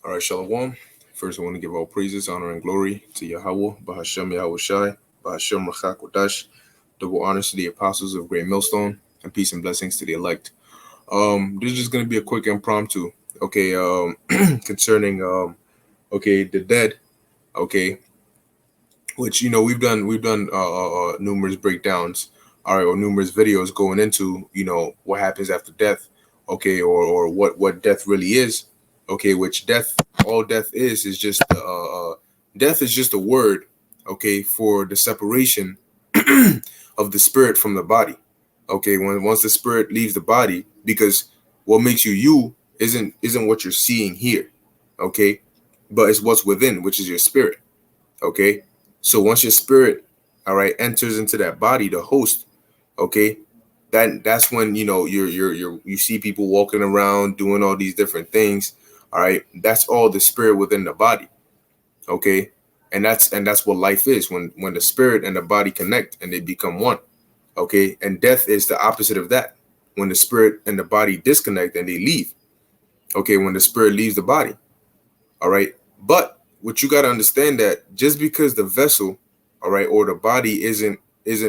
All right, Shalom. First, I want to give all praises, honor, and glory to Yahweh, Bahashem Yahweh Shai, Bahashem Rachak Kodash. Double honors to the apostles of Great Millstone, and peace and blessings to the elect. This is just going to be a quick impromptu, okay, concerning, the dead, okay, which, we've done numerous breakdowns, all right, or numerous videos going into, what happens after death, okay, or what death really is, okay, which all death is just death is just a word, okay, for the separation of the spirit from the body, okay, once the spirit leaves the body, because what makes you isn't what you're seeing here, okay, but it's what's within, which is your spirit, okay. So once your spirit, all right, enters into that body, the host, okay, that's when you see people walking around doing all these different things, all right. That's all the spirit within the body, okay, and that's what life is when the spirit and the body connect and they become one, okay. And death is the opposite of that, when the spirit and the body disconnect and they leave, okay, when the spirit leaves the body, all right. But what you got to understand, that just because the vessel, all right, or the body isn't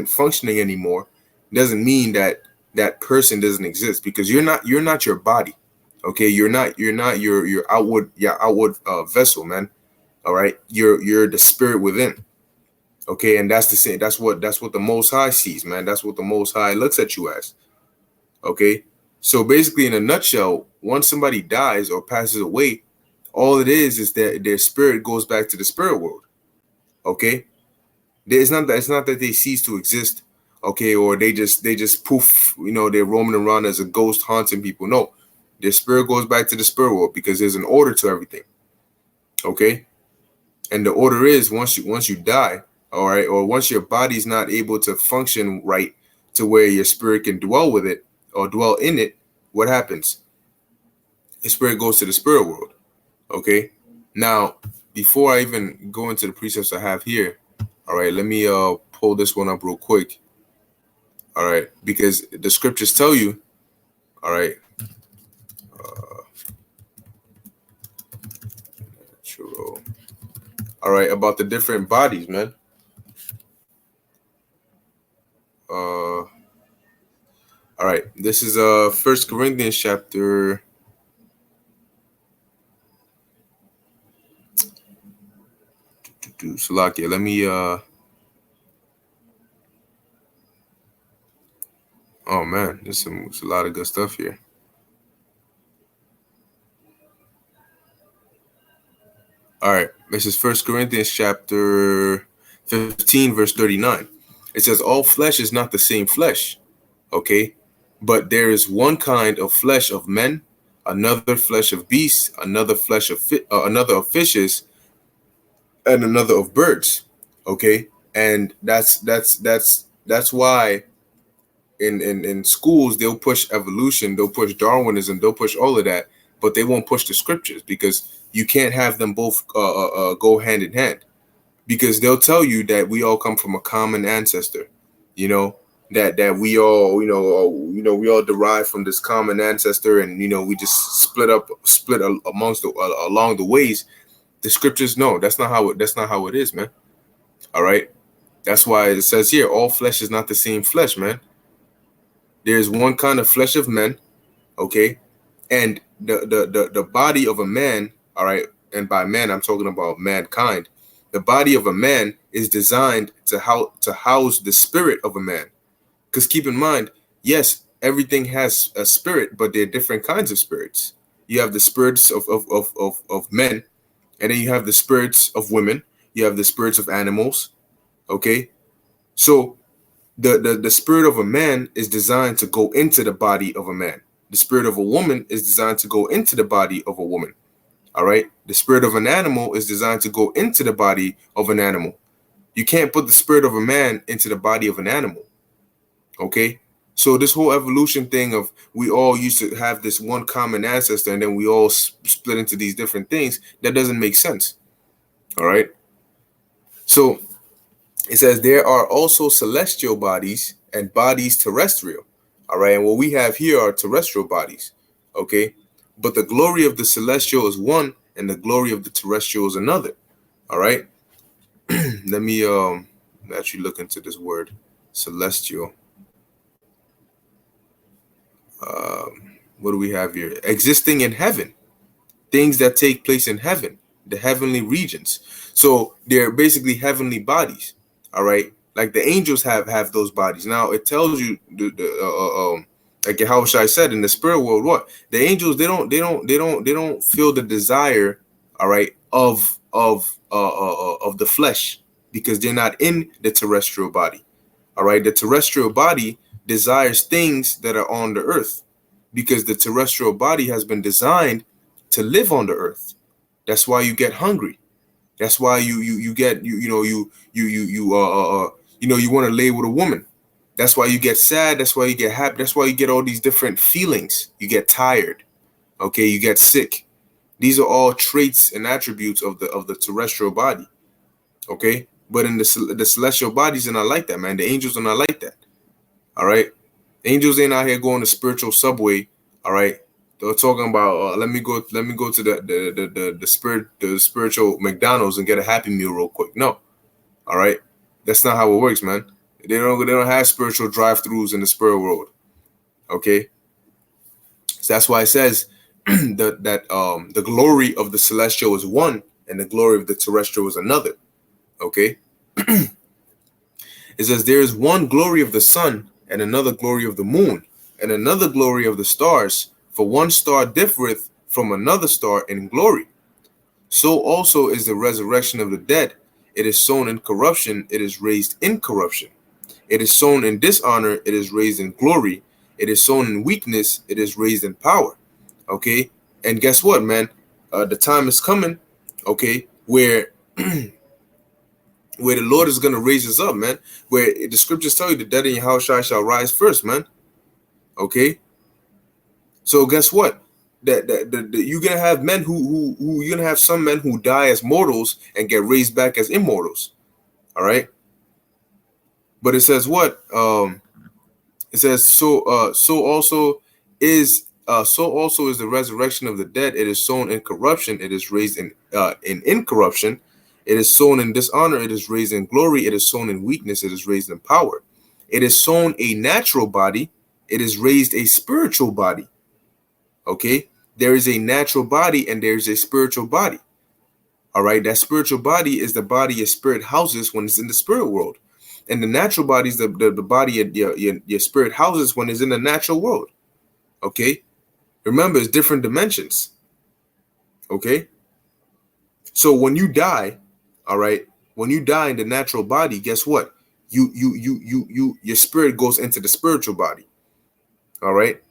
functioning anymore, doesn't mean that that person doesn't exist, because you're not your body, okay. You're not your outward vessel, man. All right, you're the spirit within, okay. And that's the same. That's what the Most High sees, man. That's what the Most High looks at you as, okay. So basically, in a nutshell, once somebody dies or passes away, all it is that their spirit goes back to the spirit world, okay. It's not that they cease to exist, okay, or they just poof, they're roaming around as a ghost haunting people. No, their spirit goes back to the spirit world, because there's an order to everything, okay. And the order is, once you die, all right, or once your body's not able to function right to where your spirit can dwell with it or dwell in it, what happens? Your spirit goes to the spirit world, okay. Now, before I even go into the precepts I have here, all right, let me pull this one up real quick. All right, because the scriptures tell you, all right, true, all right, about the different bodies, man. All right, this is First Corinthians chapter. Salakia, let me oh man, there's a lot of good stuff here. All right, this is First Corinthians chapter 15, verse 39. It says, all flesh is not the same flesh, okay, but there is one kind of flesh of men, another flesh of beasts, another flesh of another of fishes, and another of birds, okay. And that's why in schools they'll push evolution, they'll push Darwinism, they'll push all of that, but they won't push the scriptures, because you can't have them both go hand in hand, because they'll tell you that we all come from a common ancestor, you know, that we all we all derive from this common ancestor, and we just split amongst along the ways. The scriptures, no, that's not how it is, man. All right, that's why it says here, all flesh is not the same flesh, man. There's one kind of flesh of men, okay, and the body of a man, all right, and by man I'm talking about mankind. The body of a man is designed to house the spirit of a man, because keep in mind, yes, everything has a spirit, but there are different kinds of spirits. You have the spirits of men, and then you have the spirits of women, you have the spirits of animals, okay. So the spirit of a man is designed to go into the body of a man. The spirit of a woman is designed to go into the body of a woman. All right. The spirit of an animal is designed to go into the body of an animal. You can't put the spirit of a man into the body of an animal. Okay. So this whole evolution thing of we all used to have this one common ancestor, and then we all split into these different things, that doesn't make sense. All right. So it says there are also celestial bodies and bodies terrestrial. All right. And what we have here are terrestrial bodies. Okay. But the glory of the celestial is one, and the glory of the terrestrial is another. All right. Let me actually look into this word celestial. What do we have here? Existing in heaven, things that take place in heaven, the heavenly regions. So they're basically heavenly bodies. All right, like the angels have those bodies. Now it tells you like Yahushua said in the spirit world, what the angels they don't feel the desire, all right, of the flesh, because they're not in the terrestrial body. All right, the terrestrial body desires things that are on the earth, because the terrestrial body has been designed to live on the earth. That's why you get hungry. That's why you get you want to lay with a woman. That's why you get sad. That's why you get happy. That's why you get all these different feelings. You get tired. Okay, you get sick. These are all traits and attributes of the terrestrial body. Okay, but in the celestial bodies are not like that, man. The angels are not like that. All right, angels ain't out here going to spiritual Subway. All right, they're talking about let me go to the spiritual McDonald's and get a Happy Meal real quick. No, all right, that's not how it works, man. They don't have spiritual drive-throughs in the spirit world. Okay, so that's why it says that the glory of the celestial is one and the glory of the terrestrial is another. Okay, it says there is one glory of the sun and another glory of the moon and another glory of the stars, for one star differeth from another star in glory. So also is the resurrection of the dead. It is sown in corruption, it is raised in corruption. It is sown in dishonor, it is raised in glory. It is sown in weakness, it is raised in power. Okay, and guess what, man? The time is coming, okay, where where the Lord is going to raise us up, man. Where the scriptures tell you the dead in your house shall rise first, man. Okay. So guess what? That you're gonna have men who you're gonna have some men who die as mortals and get raised back as immortals. All right. But it says what? It says so also is the resurrection of the dead. It is sown in corruption. It is raised in incorruption. It is sown in dishonor, it is raised in glory. It is sown in weakness, it is raised in power. It is sown a natural body, it is raised a spiritual body. Okay, there is a natural body and there's a spiritual body. All right, that spiritual body is the body your spirit houses when it's in the spirit world, and the natural body is the body your spirit houses when it's in the natural world. Okay, remember, it's different dimensions. Okay, so when you die, all right, when you die in the natural body, guess what? Your spirit goes into the spiritual body. All right,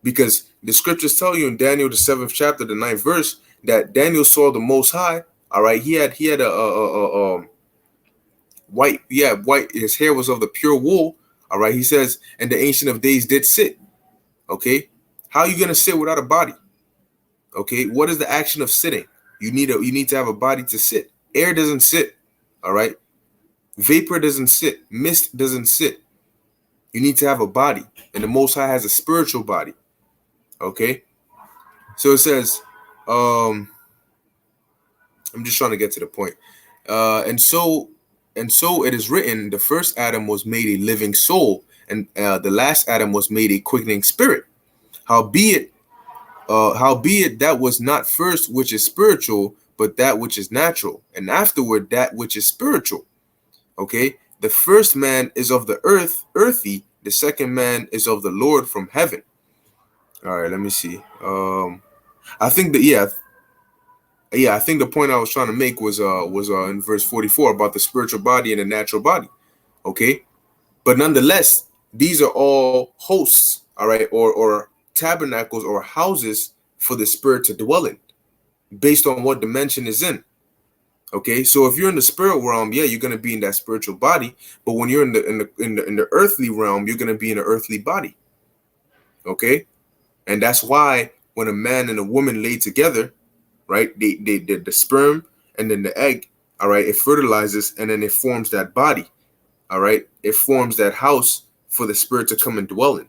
because the scriptures tell you in Daniel the 7th chapter, the 9th verse, that Daniel saw the Most High. All right, he had a white, white. His hair was of the pure wool. All right, he says, and the Ancient of Days did sit. Okay, how are you gonna sit without a body? Okay, what is the action of sitting? You need to have a body to sit. Air doesn't sit. All right, vapor doesn't sit. Mist doesn't sit. You need to have a body, and the Most High has a spiritual body. Okay, so it says, I'm just trying to get to the point. And so it is written, the first Adam was made a living soul, and the last Adam was made a quickening spirit. Howbeit that was not first which is spiritual, but that which is natural, and afterward that which is spiritual. Okay, the first man is of the earth, earthy. The second man is of the Lord from heaven. All right, let me see. I think that I think the point I was trying to make was in verse 44 about the spiritual body and the natural body. Okay, but nonetheless, these are all hosts. All right, or tabernacles or houses for the spirit to dwell in, based on what dimension is in. Okay, so if you're in the spirit realm, yeah, you're gonna be in that spiritual body. But when you're in the earthly realm, you're gonna be in an earthly body. Okay, and that's why when a man and a woman lay together, right, the sperm and then the egg, all right, it fertilizes and then it forms that body. All right, it forms that house for the spirit to come and dwell in.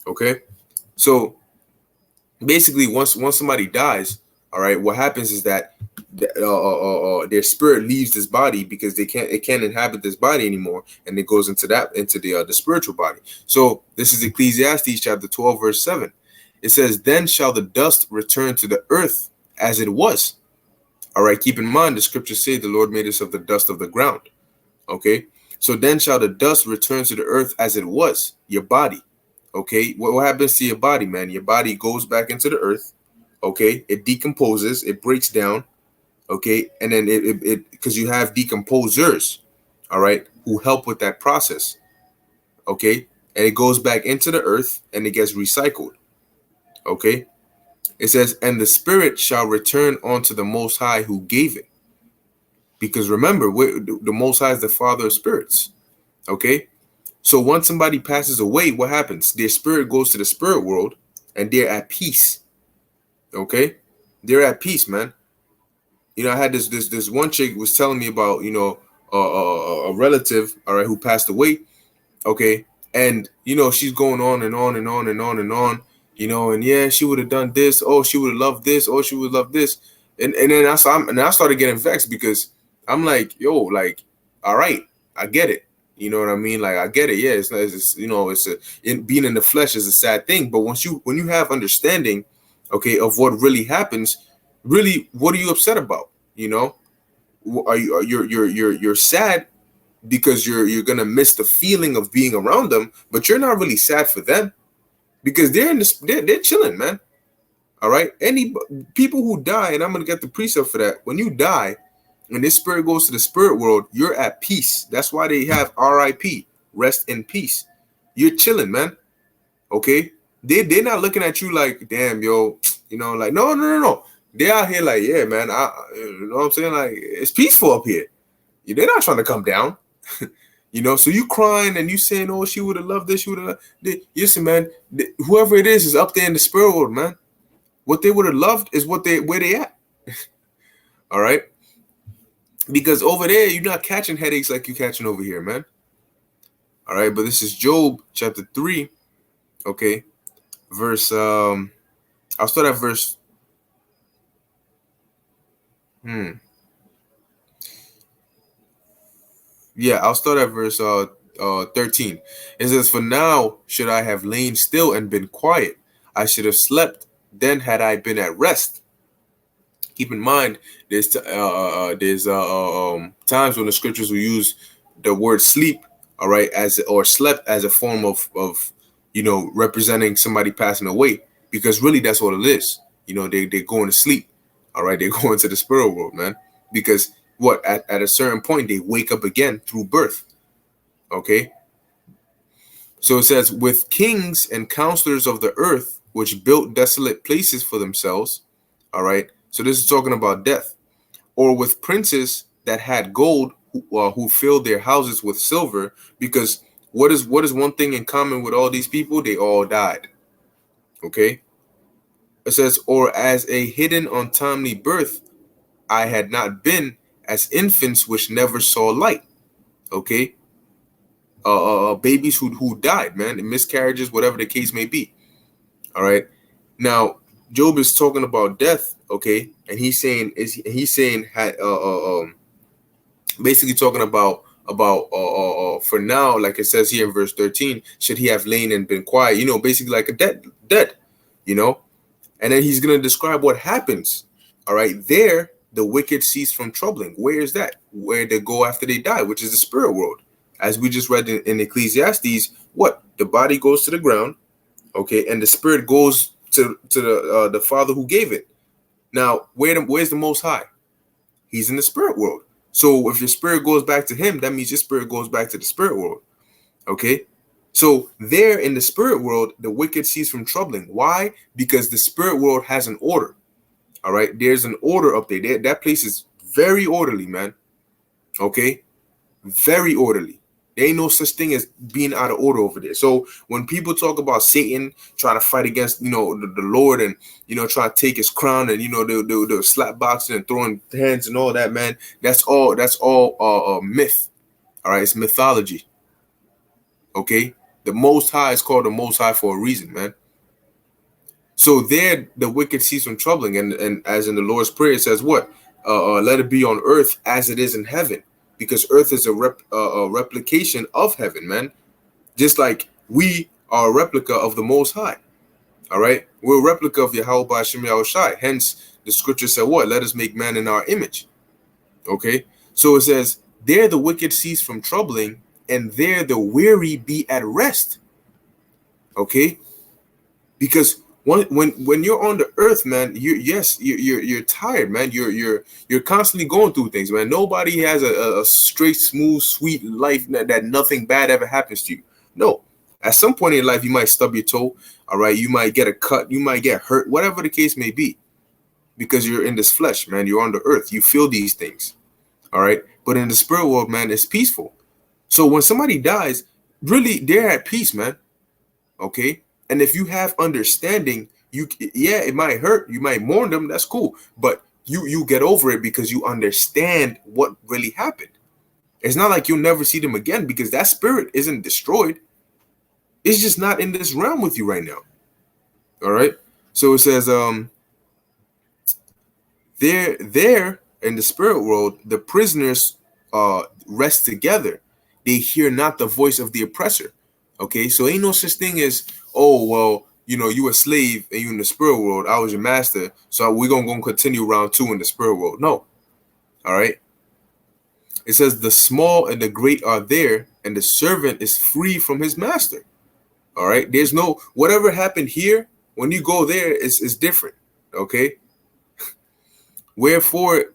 Okay, so basically, once somebody dies, All right. What happens is that their spirit leaves this body because it can't inhabit this body anymore, and it goes into the spiritual body. So this is Ecclesiastes chapter 12 verse 7. It says, "Then shall the dust return to the earth as it was." All right. Keep in mind the scriptures say the Lord made us of the dust of the ground. Okay. So then shall the dust return to the earth as it was, your body. Okay. What happens to your body, man? Your body goes back into the earth. Okay. It decomposes, it breaks down. Okay. And then it because you have decomposers, all right, who help with that process. Okay. And it goes back into the earth and it gets recycled. Okay. It says, "And the spirit shall return unto the Most High who gave it." Because remember, the Most High is the Father of spirits. Okay. So once somebody passes away, what happens? Their spirit goes to the spirit world and they're at peace. Okay. They're at peace, man. You know, I had this one chick was telling me about, you know, a relative, all right, who passed away. Okay. And, you know, she's going on and on and on and on and on, you know, and yeah, she would have done this. Oh, she would have loved this. Oh, she would love this. And then I started getting vexed because I'm like, yo, like, all right, I get it. You know what I mean? Like, I get it. Yeah, it's you know, being in the flesh is a sad thing. But when you have understanding, okay, of what really happens, really, what are you upset about? You know, you're sad because you're gonna miss the feeling of being around them, but you're not really sad for them because they're chilling, man. All right, any people who die, and I'm gonna get the precept for that. When you die, when this spirit goes to the spirit world, you're at peace. That's why they have R.I.P. Rest in peace. You're chilling, man. Okay, they're not looking at you like, damn, yo, you know, like no. They're out here like, yeah, man. You know what I'm saying? Like, it's peaceful up here. They're not trying to come down. You know, so you crying and you saying, "Oh, she would have loved this. She would have." Listen, man. Whoever it is up there in the spirit world, man. What they would have loved is where they at. All right, because over there you're not catching headaches like you catching over here, man. All right, but this is Job chapter 3. Okay, verse. I'll start at verse. Yeah, I'll start at verse 13. It says, "For now should I have lain still and been quiet. I should have slept, then had I been at rest." Keep in mind, there's times when the scriptures will use the word sleep, all right, or slept as a form of you know, representing somebody passing away, because really that's what it is. You know, they're going to sleep, all right, they're going to the spirit world, man, because what at a certain point they wake up again through birth. Okay, so it says, "With kings and counselors of the earth, which built desolate places for themselves." All right. So this is talking about death. "Or with princes that had gold, who filled their houses with silver." Because what is one thing in common with all these people? They all died. Okay. It says, "Or as a hidden untimely birth, I had not been, as infants which never saw light." Okay. Babies who died, man, in miscarriages, whatever the case may be. All right. Now, Job is talking about death, okay, and he's saying basically talking about for now, like it says here in verse 13, should he have lain and been quiet? You know, basically like a dead, you know, and then he's gonna describe what happens. All right, there the wicked cease from troubling. Where is that? Where they go after they die, which is the spirit world, as we just read in Ecclesiastes. What the body goes to the ground, okay, and the spirit goes to the Father who gave it. Now, where's the Most High? He's in the spirit world. So if your spirit goes back to him, that means your spirit goes back to the spirit world. Okay. So there in the spirit world, the wicked cease from troubling. Why? Because the spirit world has an order. All right. There's an order up there. That place is very orderly, man. Okay. Very orderly. There ain't no such thing as being out of order over there. So when people talk about Satan trying to fight against, you know, the Lord, and, you know, trying to take his crown, and, you know, they'll slap boxing and throwing hands and all that, man, that's all myth. All right. It's mythology. Okay. The Most High is called the Most High for a reason, man. So there the wicked cease from troubling, and as in the Lord's Prayer, it says what? Let it be on earth as it is in heaven, because earth is a replication of heaven, man. Just like we are a replica of the Most High. All right, we're a replica of Yahweh Ba'ashem Yahushai. Hence, the scripture said, "What? Let us make man in our image." Okay, so it says, "There the wicked cease from troubling, and there the weary be at rest." Okay, because when you're on the earth, man, you're tired, man. You're constantly going through things, man. Nobody has a straight, smooth, sweet life that nothing bad ever happens to you. No, at some point in your life, you might stub your toe. All right, you might get a cut, you might get hurt, whatever the case may be, because you're in this flesh, man. You're on the earth. You feel these things. All right, but in the spirit world, man, it's peaceful. So when somebody dies, really, they're at peace, man. Okay. And if you have understanding, it might hurt, you might mourn them, that's cool, but you get over it because you understand what really happened. It's not like you'll never see them again, because that spirit isn't destroyed. It's just not in this realm with you right now. All right. So it says, there in the spirit world, the prisoners rest together. They hear not the voice of the oppressor. Okay, so ain't no such thing as, oh, well, you a slave and you in the spirit world. I was your master, so we're gonna continue round 2 in the spirit world. No. All right. It says the small and the great are there, and the servant is free from his master. All right. There's no, whatever happened here, when you go there, it's different. Okay. Wherefore,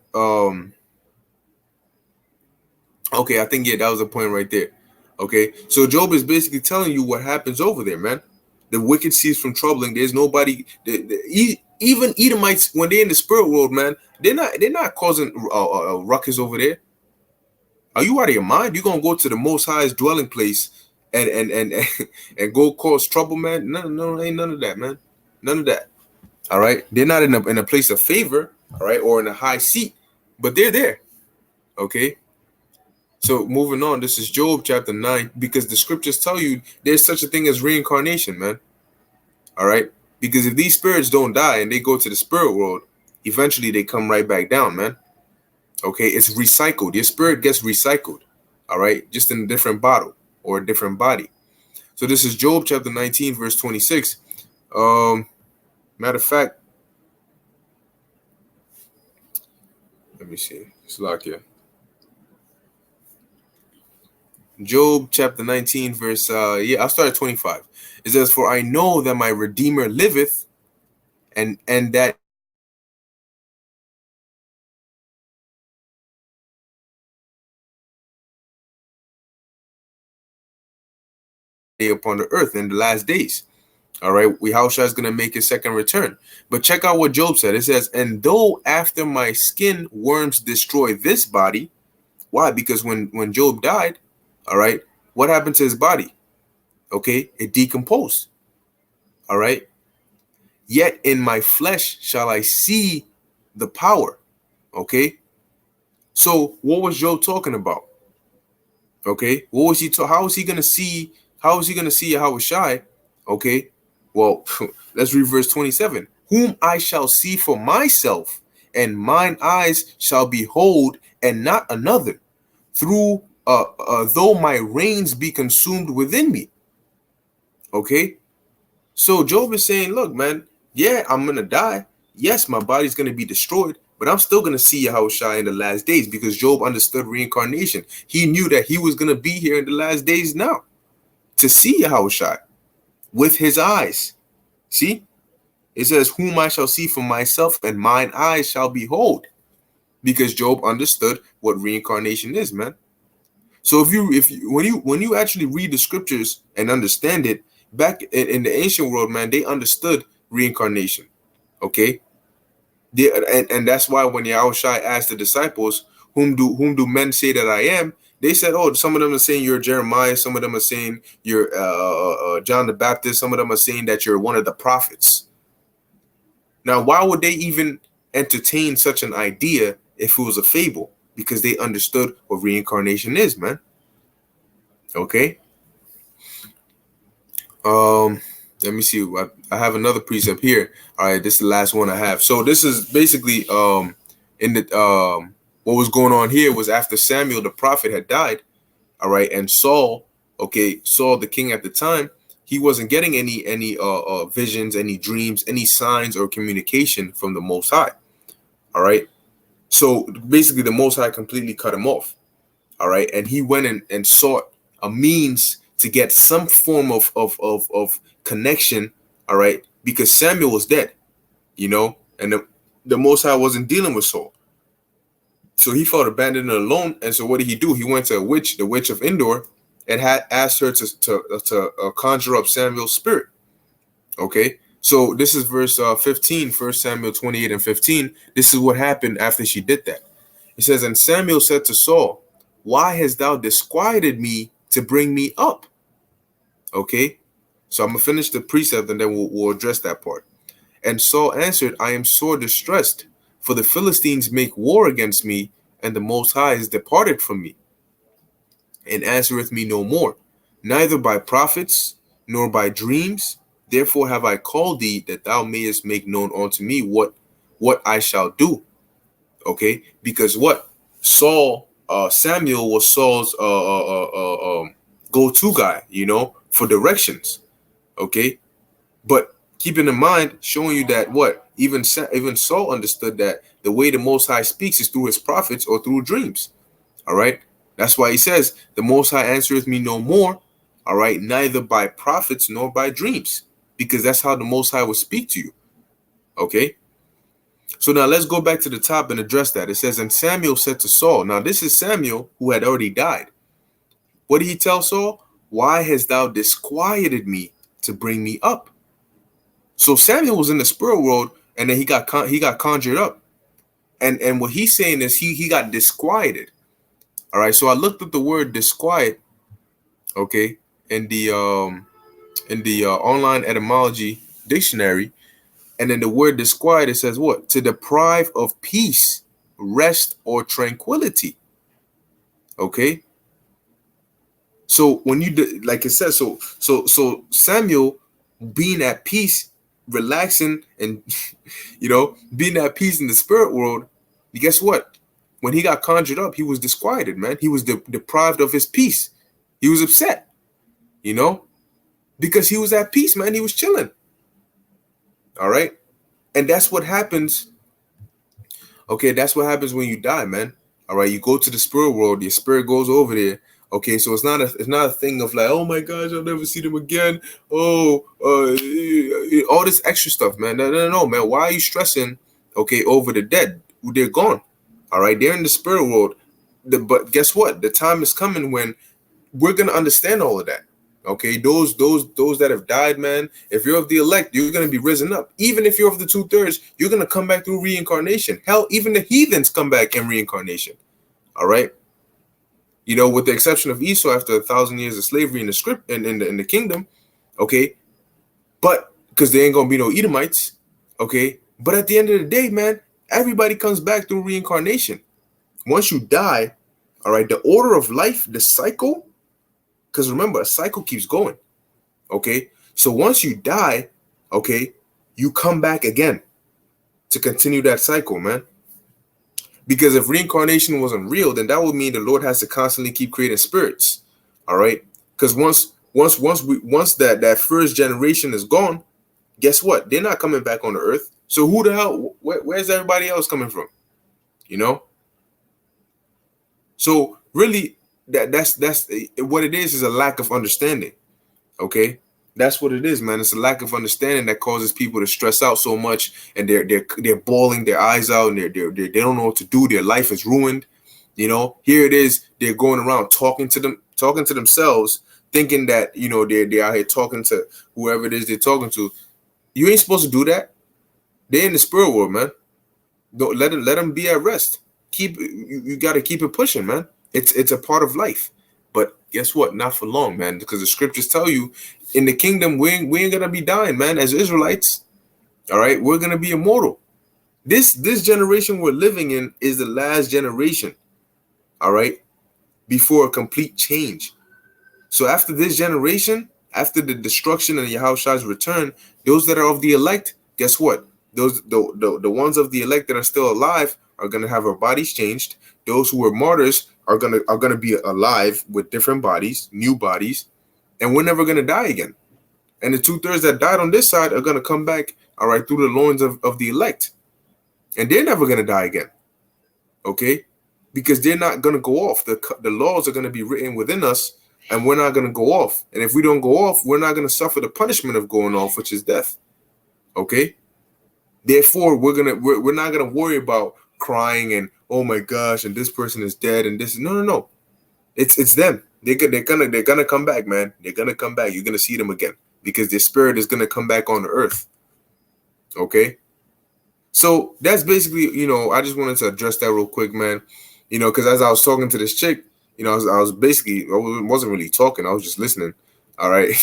okay, I think, that was a point right there. Okay, so Job is basically telling you what happens over there, man. The wicked cease from troubling. There's nobody. Even Edomites, when they're in the spirit world, man, they're not causing ruckus over there. Are you out of your mind? You're gonna go to the Most High's dwelling place and go cause trouble, man? No, ain't none of that, man. None of that. All right, they're not in a place of favor, all right, or in a high seat, but they're there. Okay. So moving on, this is Job chapter 9, because the scriptures tell you there's such a thing as reincarnation, man. All right. Because if these spirits don't die and they go to the spirit world, eventually they come right back down, man. Okay. It's recycled. Your spirit gets recycled. All right. Just in a different bottle or a different body. So this is Job chapter 19, verse 26. Matter of fact, let me see. It's locked here. Job chapter 19, verse I'll start at 25. It says, "For I know that my Redeemer liveth, and that day upon the earth in the last days." All right, Yahushua is going to make his second return. But check out what Job said. It says, "And though after my skin worms destroy this body," why? Because when Job died, all right, what happened to his body? Okay, it decomposed. All right. "Yet in my flesh shall I see the power." Okay. So what was Job talking about? Okay. What was he how is he gonna see? How is he gonna see Yahushai? Okay. Well, let's read verse 27. "Whom I shall see for myself, and mine eyes shall behold, and not another, through though my reins be consumed within me." Okay. So Job is saying, look, man, yeah, I'm going to die. Yes, my body's going to be destroyed, but I'm still going to see Yahushua in the last days, because Job understood reincarnation. He knew that he was going to be here in the last days now to see Yahushua with his eyes. See, it says, "Whom I shall see for myself, and mine eyes shall behold," because Job understood what reincarnation is, man. So when you actually read the scriptures and understand it, back in the ancient world, man, they understood reincarnation. Okay. And that's why when Yahushua asked the disciples, whom do men say that I am? They said, oh, some of them are saying you're Jeremiah, some of them are saying you're John the Baptist, some of them are saying that you're one of the prophets. Now, why would they even entertain such an idea if it was a fable? Because they understood what reincarnation is, man. Okay. Let me see. I have another precept here. All right, this is the last one I have. So this is basically in the what was going on here was after Samuel the prophet had died. All right, and Saul, okay, Saul the king at the time, he wasn't getting any visions, any dreams, any signs or communication from the Most High. All right, so basically the Most High completely cut him off. All right, and he went and sought a means to get some form of connection. All right, because Samuel was dead, and the Most High wasn't dealing with Saul. So he felt abandoned and alone. And so what did he do? He went to a witch, the witch of Endor, and had asked her to conjure up Samuel's spirit. Okay, so this is verse 15, 1 Samuel 28 and 15. This is what happened after she did that. It says, and Samuel said to Saul, why hast thou disquieted me to bring me up? Okay, so I'm going to finish the precept and then we'll address that part. And Saul answered, I am sore distressed, for the Philistines make war against me, and the Most High is departed from me, and answereth me no more, neither by prophets, nor by dreams. Therefore have I called thee, that thou mayest make known unto me what I shall do. Okay, because what? Samuel was Saul's go-to guy, for directions. Okay, but keeping in mind, showing you that what even Saul understood that the way the Most High speaks is through his prophets or through dreams. All right, that's why he says the Most High answereth me no more. All right, neither by prophets nor by dreams, because that's how the Most High will speak to you. Okay. So now let's go back to the top and address that. It says, and Samuel said to Saul, now this is Samuel who had already died. What did he tell Saul? Why hast thou disquieted me to bring me up? So Samuel was in the spirit world, and then he got conjured up. And what he's saying is he got disquieted. All right. So I looked up the word disquiet, okay, in the online etymology dictionary. And then the word disquiet, it says what? To deprive of peace, rest, or tranquility. Okay. So when you like it says, so Samuel being at peace, relaxing, and being at peace in the spirit world, guess what? When he got conjured up, he was disquieted, man. He was deprived of his peace. He was upset, because he was at peace, man. He was chilling. All right. And that's what happens. Okay. That's what happens when you die, man. All right. You go to the spirit world. Your spirit goes over there. Okay. So it's not a thing of like, oh my gosh, I'll never see them again. Oh, all this extra stuff, man. No, man. Why are you stressing? Okay. Over the dead. They're gone. All right. They're in the spirit world. But guess what? The time is coming when we're going to understand all of that. Okay, those that have died, man, if you're of the elect, you're going to be risen up. Even if you're of the 2/3, you're going to come back through reincarnation. Hell, even the heathens come back in reincarnation. All right. With the exception of Esau after 1,000 years of slavery in the kingdom. Okay. But because there ain't going to be no Edomites. Okay. But at the end of the day, man, everybody comes back through reincarnation. Once you die, all right, the order of life, the cycle. Because remember, a cycle keeps going. Okay. So once you die, okay, you come back again to continue that cycle, man. Because if reincarnation wasn't real, then that would mean the Lord has to constantly keep creating spirits. All right. Because once that first generation is gone, guess what? They're not coming back on the earth. So who the hell, where's everybody else coming from? So really, that's what it is a lack of understanding. Okay, that's what it is, man. It's a lack of understanding that causes people to stress out so much, and they're bawling their eyes out, and they don't know what to do. Their life is ruined. Here it is. They're going around talking to themselves, thinking that they're out here talking to whoever it is they're talking to. You ain't supposed to do that. They're in the spirit world, man. Don't let them be at rest. You got to keep it pushing, man. It's a part of life. But guess what? Not for long, man. Because the scriptures tell you in the kingdom, we ain't going to be dying, man. As Israelites, all right? We're going to be immortal. This generation we're living in is the last generation, all right? Before a complete change. So after this generation, After the destruction and Yahushua's return, those that are of the elect, guess what? Those the ones of the elect that are still alive are gonna have our bodies changed. Those who were martyrs are gonna be alive with different bodies, new bodies, and we're never gonna die again. And the 2/3 that died on this side are gonna come back, all right, through the loins of the elect, and they're never gonna die again. Okay, because they're not gonna go off. The laws are gonna be written within us, and we're not gonna go off. And if we don't go off, we're not gonna suffer the punishment of going off, which is death. Okay. Therefore, we're not gonna worry about crying and oh my gosh, and this person is dead, and this is no. It's them. They're gonna come back, man. They're gonna come back. You're gonna see them again because their spirit is gonna come back on the earth. Okay. So that's basically, I just wanted to address that real quick, man. Because as I was talking to this chick, I was basically, I wasn't really talking. I was just listening. All right.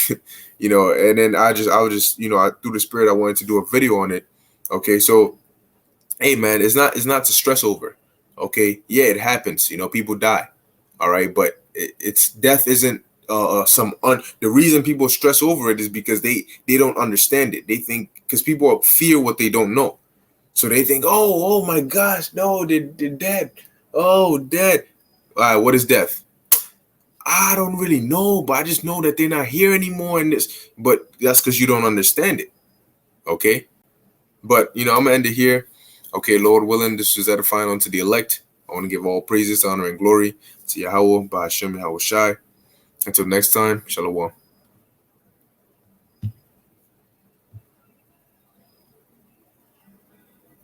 And then I was just, through the spirit, I wanted to do a video on it. Okay. So, hey, man, it's not to stress over. Okay. Yeah, it happens. People die. All right. But it's death isn't the reason people stress over it is because they don't understand it. They think because people fear what they don't know. So they think, oh my gosh, no, they're dead. Oh, dead. All right, what is death? I don't really know, but I just know that they're not here anymore. But that's because you don't understand it. Okay. But, I'm going to end it here. Okay, Lord willing, this is edifying unto the elect. I want to give all praises, honor, and glory to Yahweh, Bahashem, Yahushai. Until next time, Shalom.